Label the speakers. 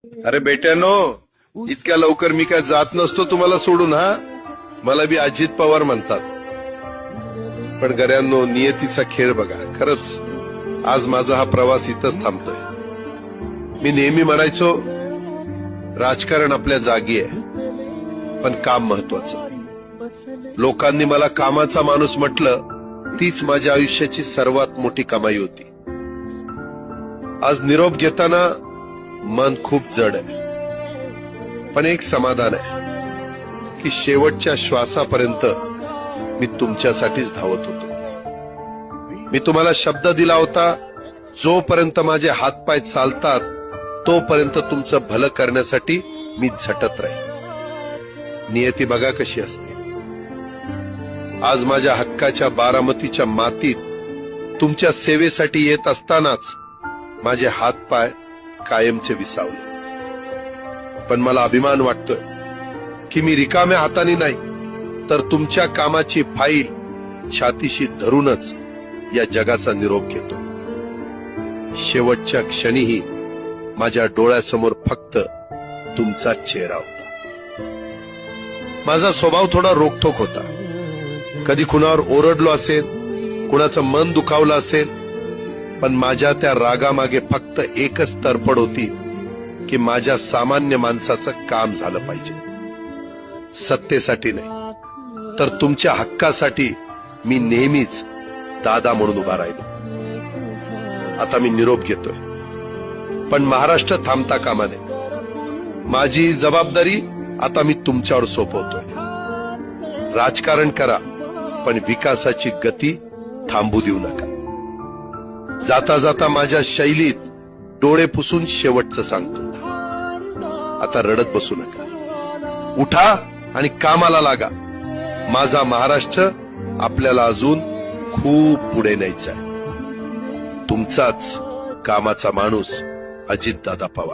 Speaker 1: अरे बेट्यानो, इतक्या लवकर मी काय जात नसतो तुम्हाला सोडून. हा, मला बी अजित पवार म्हणतात. पण गऱ्यांनो, नियतीचा खेळ बघा. खरंच आज माझा हा प्रवास इथंच थांबतोय. मी नेहमी म्हणायचो राजकारण आपल्या जागी आहे, पण काम महत्वाचं. लोकांनी मला कामाचा माणूस म्हटलं, तीच माझ्या आयुष्याची सर्वात मोठी कमाई होती. आज निरोप घेताना मन खूप जड आहे, पण एक समाधान आहे की शेवटच्या श्वासापर्यंत मी तुमच्यासाठीच धावत होतो. मी तुम्हाला शब्द दिला होता, जोपर्यंत माझे हातपाय चालतात तोपर्यंत तुमचं भलं करण्यासाठी मी झटत राहील. नियती बघा कशी असते. आज माझ्या हक्काच्या बारामतीच्या मातीत तुमच्या सेवेसाठी येत असतानाच माझे हातपाय कायमचे विसावले. पण मला अभिमान वाटतोय की मी रिकाम्या हाताने नाही, तर तुमच्या कामाची फाईल छातीशी धरूनच या जगाचा निरोप घेतो. शेवटच्या क्षणीही माझ्या डोळ्यासमोर फक्त तुमचा चेहरा होता. माझा स्वभाव थोडा रोखठोक होता. कधी कुणावर ओरडलो असेल, कुणाचं मन दुखावलं असेल, पण माझ्या त्या रागामागे फक्त एकच तडफड होती की माझ्या सामान्य माणसाचं काम झालं पाहिजे. सत्तेसाठी नाही, तर तुमच्या हक्कासाठी मी नेहमीच दादा म्हणून उभा राहिलो. आता मी निरोप घेतोय, पण महाराष्ट्र थांबता कामा नये. माझी जबाबदारी आता मी तुमच्यावर सोपवतोय. राजकारण करा, पण विकासाची गती थांबू देऊ नका. जाता जाता माझ्या शैलीत डोळे पुसून शेवटचं सांगतो, आता रडत बसू नका. उठा आणि कामाला लागा. माझा महाराष्ट्र आपल्याला अजून खूप पुढे न्यायचा आहे. तुमचाच कामाचा माणूस, अजितदादा पवार.